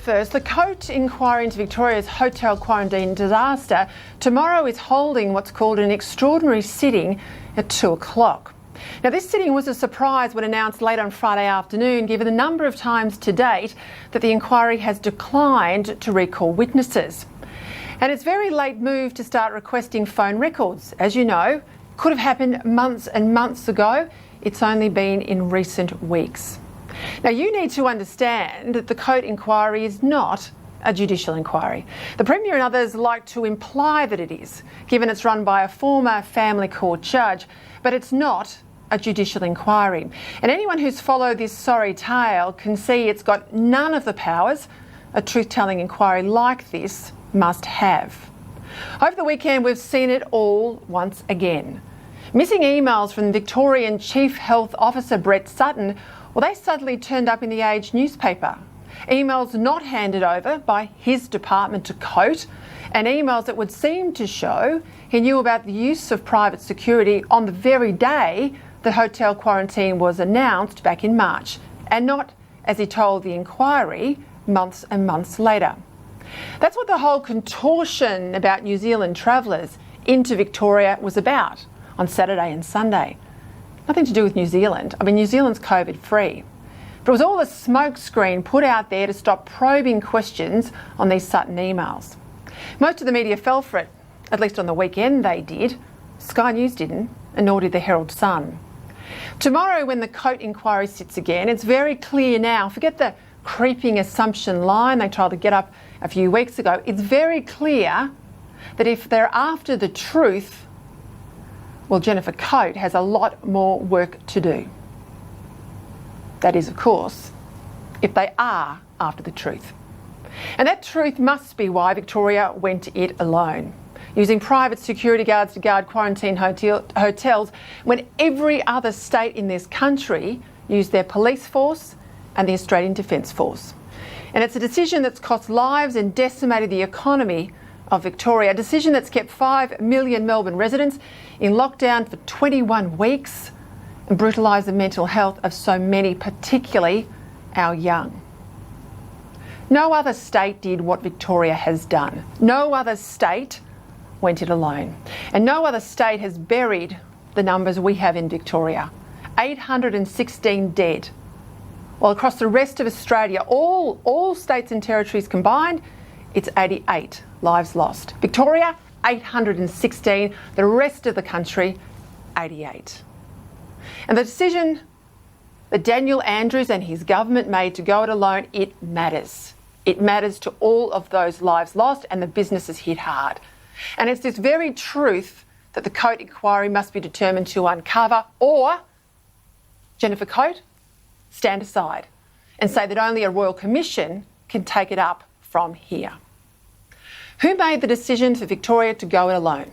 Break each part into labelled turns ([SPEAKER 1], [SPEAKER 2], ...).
[SPEAKER 1] first, the Court inquiry into Victoria's hotel quarantine disaster tomorrow is holding what's called an extraordinary sitting at 2 o'clock. Now, this sitting was a surprise when announced late on Friday afternoon, given the number of times to date that the inquiry has declined to recall witnesses. And it's a very late move to start requesting phone records. As you know, could have happened months and months ago. It's only been in recent weeks. Now, you need to understand that the Court inquiry is not a judicial inquiry. The Premier and others like to imply that it is, given it's run by a former family court judge, but it's not a judicial inquiry. And anyone who's followed this sorry tale can see it's got none of the powers a truth-telling inquiry like this must have. Over the weekend, we've seen it all once again. Missing emails from Victorian Chief Health Officer Brett Sutton, well, they suddenly turned up in the Age newspaper. Emails not handed over by his department to Coate, and emails that would seem to show he knew about the use of private security on the very day the hotel quarantine was announced back in March, and not, as he told the inquiry, months and months later. That's what the whole contortion about New Zealand travellers into Victoria was about on Saturday and Sunday. Nothing to do with New Zealand. I mean, New Zealand's COVID-free. But it was all a smokescreen put out there to stop probing questions on these Sutton emails. Most of the media fell for it. At least on the weekend they did. Sky News didn't, and nor did the Herald Sun. Tomorrow, when the Coate inquiry sits again, it's very clear now. Forget the creeping assumption line they tried to get up a few weeks ago. It's very clear that if they're after the truth, well, Jennifer Coate has a lot more work to do. That is, of course, if they are after the truth. And that truth must be why Victoria went it alone, using private security guards to guard quarantine hotels when every other state in this country used their police force and the Australian Defence Force. And it's a decision that's cost lives and decimated the economy of Victoria, a decision that's kept 5 million Melbourne residents in lockdown for 21 weeks and brutalised the mental health of so many, particularly our young. No other state did what Victoria has done. No other state went it alone. And no other state has buried the numbers we have in Victoria. 816 dead. While across the rest of Australia, all states and territories combined, it's 88 lives lost. Victoria, 816. The rest of the country, 88. And the decision that Daniel Andrews and his government made to go it alone, it matters. It matters to all of those lives lost and the businesses hit hard. And it's this very truth that the Coate inquiry must be determined to uncover, or Jennifer Coate, stand aside and say that only a Royal Commission can take it up from here. Who made the decision for Victoria to go it alone?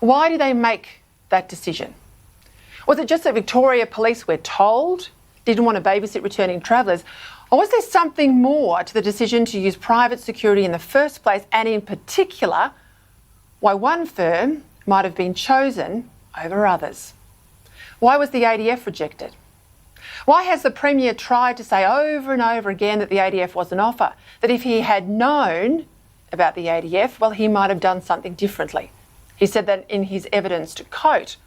[SPEAKER 1] Why did they make that decision? Was it just that Victoria Police, we're told, didn't want to babysit returning travellers? Or was there something more to the decision to use private security in the first place, and in particular, why one firm might have been chosen over others? Why was the ADF rejected? Why has the Premier tried to say over and over again that the ADF was an offer, that if he had known about the ADF, well, he might have done something differently? He said that in his evidence to Coate,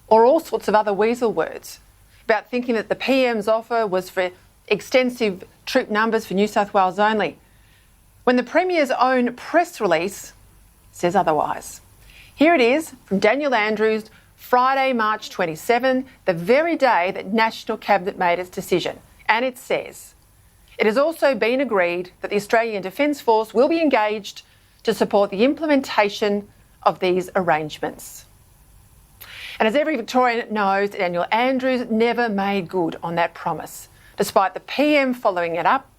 [SPEAKER 1] or all sorts of other weasel words about thinking that the PM's offer was for extensive troop numbers for New South Wales only, when the Premier's own press release says otherwise. Here it is from Daniel Andrews, Friday, March 27, the very day that National Cabinet made its decision. And it says, it has also been agreed that the Australian Defence Force will be engaged to support the implementation of these arrangements. And as every Victorian knows, Daniel Andrews never made good on that promise, despite the PM following it up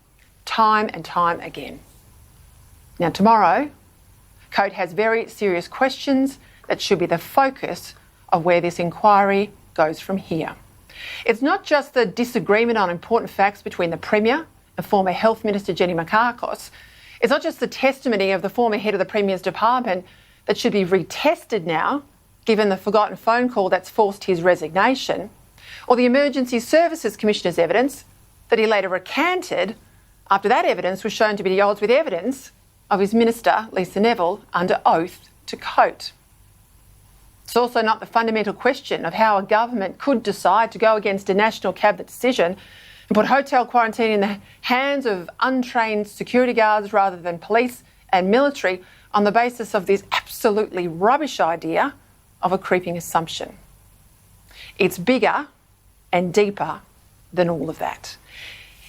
[SPEAKER 1] time and time again. Now, tomorrow, Coate has very serious questions that should be the focus of where this inquiry goes from here. It's not just the disagreement on important facts between the Premier and former Health Minister Jenny Mikakos. It's not just the testimony of the former head of the Premier's department that should be retested now, given the forgotten phone call that's forced his resignation, or the Emergency Services Commissioner's evidence that he later recanted after that evidence was shown to be at odds with evidence of his minister, Lisa Neville, under oath to Coate. It's also not the fundamental question of how a government could decide to go against a national cabinet decision and put hotel quarantine in the hands of untrained security guards rather than police and military on the basis of this absolutely rubbish idea of a creeping assumption. It's bigger and deeper than all of that.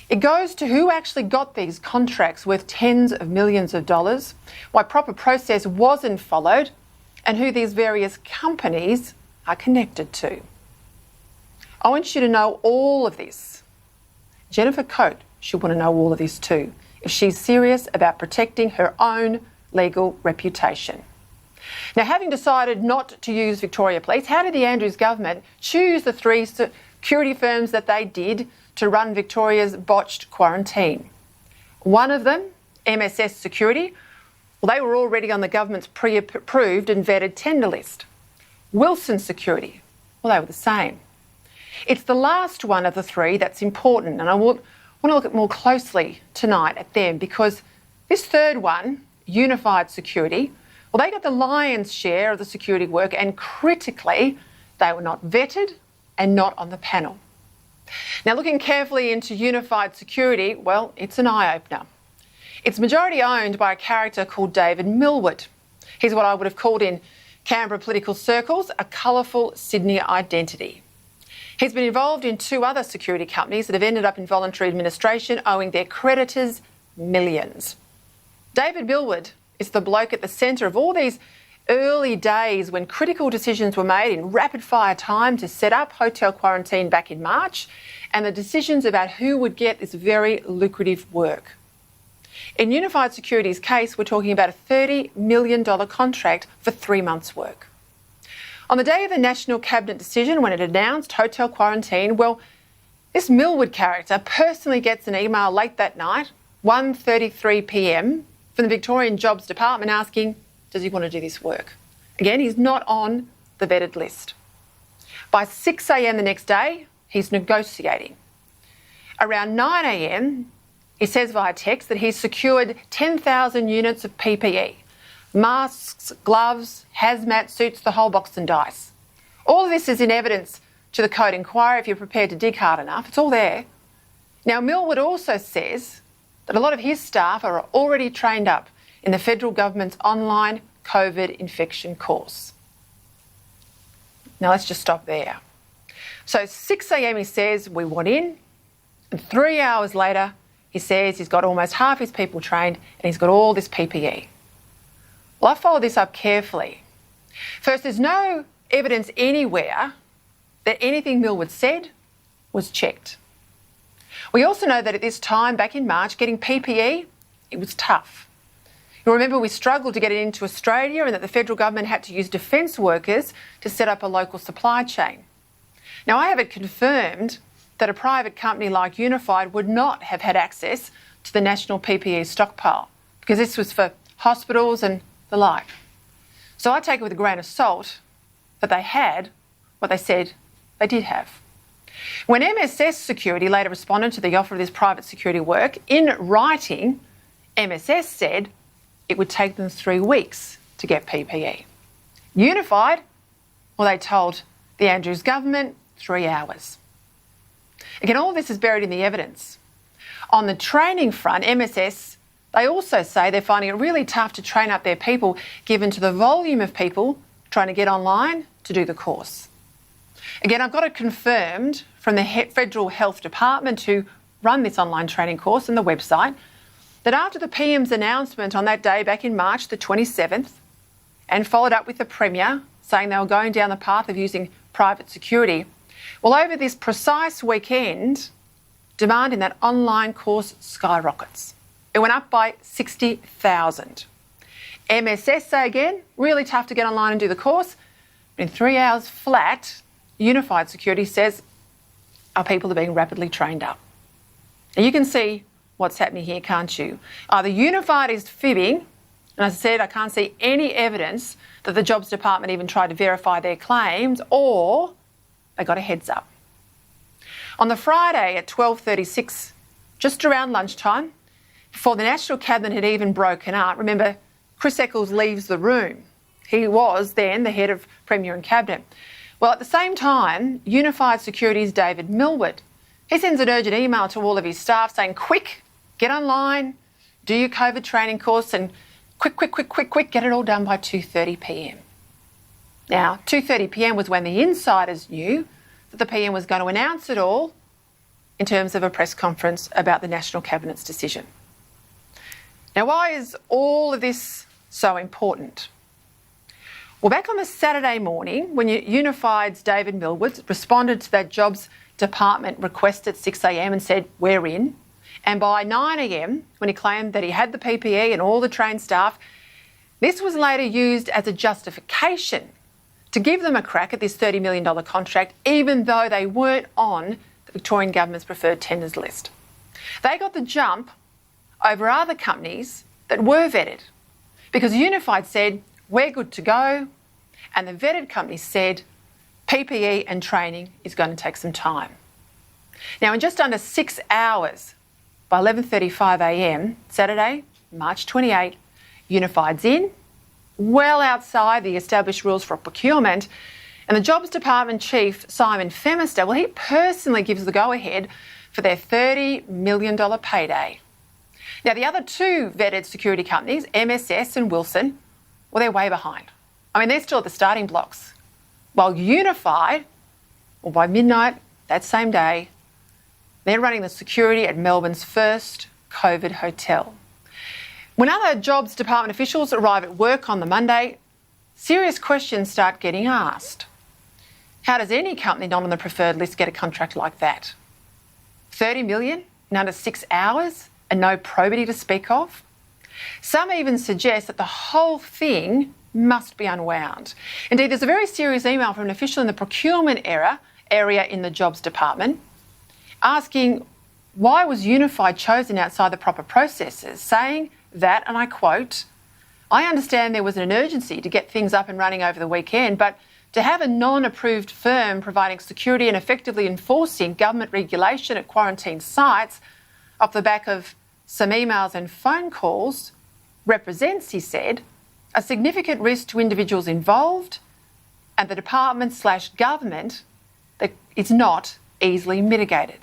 [SPEAKER 1] It goes to who actually got these contracts worth tens of millions of dollars, why proper process wasn't followed, and who these various companies are connected to. I want you to know all of this. Jennifer Coate should want to know all of this too, if she's serious about protecting her own legal reputation. Now, having decided not to use Victoria Police, how did the Andrews government choose the three security firms that they did to run Victoria's botched quarantine? One of them, MSS Security, well, they were already on the government's pre-approved and vetted tender list. Wilson Security, well, they were the same. It's the last one of the three that's important, and I want to look at more closely tonight at them, because this third one, Unified Security, well, they got the lion's share of the security work, and critically, they were not vetted and not on the panel. Now, looking carefully into Unified Security, well, it's an eye-opener. It's majority owned by a character called David Millward. He's what I would have called in Canberra political circles a colourful Sydney identity. He's been involved in two other security companies that have ended up in voluntary administration, owing their creditors millions. David Millward is the bloke at the centre of all these early days when critical decisions were made in rapid-fire time to set up hotel quarantine back in March, and the decisions about who would get this very lucrative work. In Unified Security's case, we're talking about a $30 million contract for 3 months' work. On the day of the National Cabinet decision, when it announced hotel quarantine, well, this Millward character personally gets an email late that night, 1:33 p.m, from the Victorian Jobs Department asking, does he want to do this work? Again, he's not on the vetted list. By 6 a.m. the next day, he's negotiating. Around 9 a.m, he says via text that he's secured 10,000 units of PPE. Masks, gloves, hazmat suits, the whole box and dice. All of this is in evidence to the Coate inquiry if you're prepared to dig hard enough. It's all there. Now, Millward also says that a lot of his staff are already trained up in the federal government's online COVID infection course. Now, let's just stop there. So 6 a.m, he says, we want in, and 3 hours later, he says he's got almost half his people trained and he's got all this PPE. Well, I followed this up carefully. First, there's no evidence anywhere that anything Millward said was checked. We also know that at this time, back in March, getting PPE, it was tough. You'll remember we struggled to get it into Australia, and that the federal government had to use defence workers to set up a local supply chain. Now, I have it confirmed that a private company like Unified would not have had access to the national PPE stockpile, because this was for hospitals and the like. So I take it with a grain of salt that they had what they said they did have. When MSS Security later responded to the offer of this private security work, in writing, MSS said it would take them 3 weeks to get PPE. Unified, well, they told the Andrews government 3 hours. Again, all of this is buried in the evidence. On the training front, MSS, they also say they're finding it really tough to train up their people given to the volume of people trying to get online to do the course. Again, I've got it confirmed from the Federal Health Department who run this online training course and the website that after the PM's announcement on that day back in March the 27th, and followed up with the Premier saying they were going down the path of using private security, well, over this precise weekend, demand in that online course skyrockets. It went up by 60,000. MSS say again, really tough to get online and do the course. But in 3 hours flat, Unified Security says our people are being rapidly trained up. Now you can see what's happening here, can't you? Either Unified is fibbing, and as I said, I can't see any evidence that the Jobs Department even tried to verify their claims, or they got a heads up. On the Friday at 12:36, just around lunchtime, before the National Cabinet had even broken up. Remember, Chris Eccles leaves the room. He was then the head of Premier and Cabinet. Well, at the same time, Unified Security's David Millward, he sends an urgent email to all of his staff saying, quick, get online, do your COVID training course and quick, get it all done by 2:30 p.m. Now, 2:30 p.m. was when the insiders knew that the PM was going to announce it all in terms of a press conference about the National Cabinet's decision. Now, why is all of this so important? Well, back on the Saturday morning, when Unified's David Millward responded to that Jobs Department request at 6 a.m. and said, we're in, and by 9 a.m, when he claimed that he had the PPE and all the trained staff, this was later used as a justification to give them a crack at this $30 million contract, even though they weren't on the Victorian Government's preferred tenders list. They got the jump over other companies that were vetted because Unified said, we're good to go, and the vetted company said PPE and training is going to take some time. Now, in just under 6 hours, by 11:35 a.m, Saturday, March 28, Unified's in, well outside the established rules for procurement, and the Jobs Department Chief, Simon Femister, well, he personally gives the go-ahead for their $30 million payday. Now, the other two vetted security companies, MSS and Wilson, well, they're way behind. I mean, they're still at the starting blocks. While Unified, well, by midnight that same day, they're running the security at Melbourne's first COVID hotel. When other Jobs Department officials arrive at work on the Monday, serious questions start getting asked. How does any company not on the preferred list get a contract like that? 30 million in under 6 hours and no probity to speak of? Some even suggest that the whole thing must be unwound. Indeed, there's a very serious email from an official in the procurement area in the Jobs Department asking why was Unified chosen outside the proper processes, saying that, and I quote, I understand there was an urgency to get things up and running over the weekend, but to have a non-approved firm providing security and effectively enforcing government regulation at quarantine sites off the back of some emails and phone calls represents, he said, a significant risk to individuals involved and the department/government that is not easily mitigated.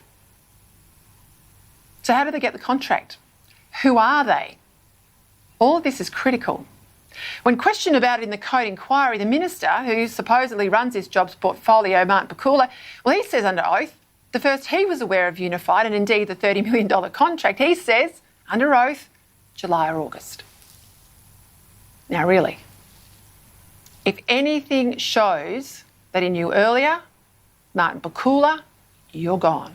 [SPEAKER 1] So how do they get the contract? Who are they? All of this is critical. When questioned about it in the Code inquiry, the minister, who supposedly runs this jobs portfolio, Martin Pakula, well, he says under oath, the first he was aware of Unified and indeed the $30 million contract, he says, under oath, July or August. Now, really, if anything shows that he knew earlier, Martin Pakula, you're gone.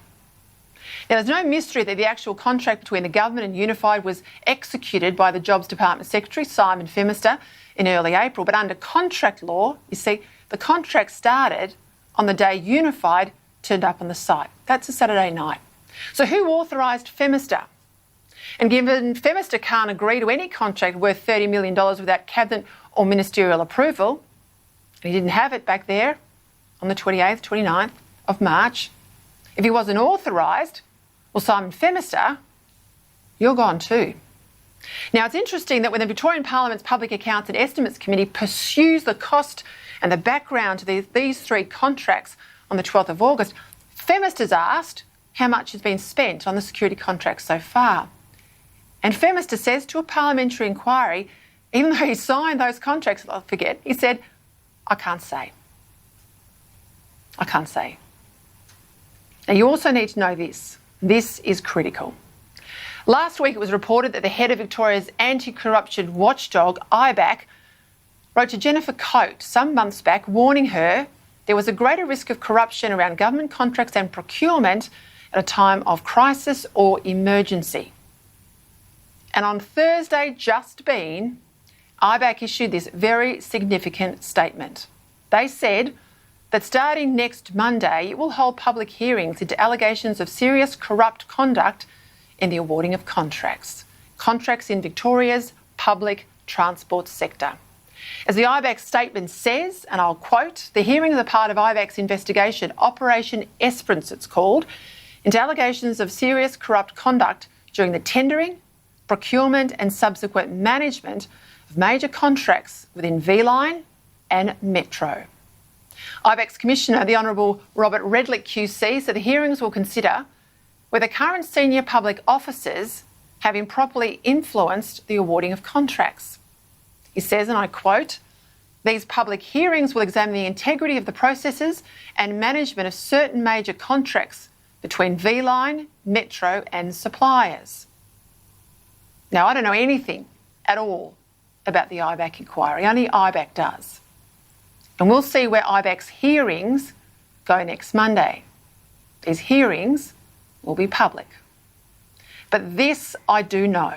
[SPEAKER 1] Now, there's no mystery that the actual contract between the government and Unified was executed by the Jobs Department Secretary, Simon Femister, in early April. But under contract law, you see, the contract started on the day Unified turned up on the site. That's a Saturday night. So who authorised Femister? And given Femister can't agree to any contract worth $30 million without cabinet or ministerial approval, and he didn't have it back there on the 28th, 29th of March, if he wasn't authorised, well, Simon Femister, you're gone too. Now, it's interesting that when the Victorian Parliament's Public Accounts and Estimates Committee pursues the cost and the background to these three contracts on the 12th of August, Femister's asked how much has been spent on the security contracts so far. And Femister says to a parliamentary inquiry, even though he signed those contracts, I'll forget, he said, I can't say. I can't say. Now, you also need to know this. This is critical. Last week, it was reported that the head of Victoria's anti-corruption watchdog, IBAC, wrote to Jennifer Coate some months back, warning her there was a greater risk of corruption around government contracts and procurement at a time of crisis or emergency. And on Thursday just been, IBAC issued this very significant statement. They said that starting next Monday, it will hold public hearings into allegations of serious corrupt conduct in the awarding of contracts in Victoria's public transport sector. As the IBAC statement says, and I'll quote, the hearing is a part of IBAC's investigation, Operation Esperance it's called, into allegations of serious corrupt conduct during the tendering, procurement and subsequent management of major contracts within V-Line and Metro. IBEX Commissioner, the Honourable Robert Redlich QC, said the hearings will consider whether current senior public officers have improperly influenced the awarding of contracts. He says, and I quote, "These public hearings will examine the integrity of the processes and management of certain major contracts between V-Line, Metro and suppliers." Now, I don't know anything at all about the IBAC inquiry, only IBAC does. And we'll see where IBAC's hearings go next Monday. These hearings will be public. But this I do know.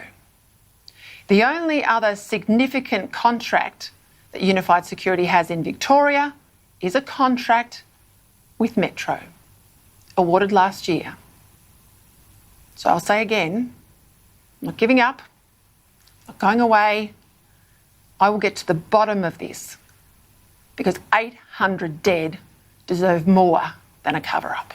[SPEAKER 1] The only other significant contract that Unified Security has in Victoria is a contract with Metro, awarded last year. So I'll say again, I'm not giving up, not going away. I will get to the bottom of this, because 800 dead deserve more than a cover-up.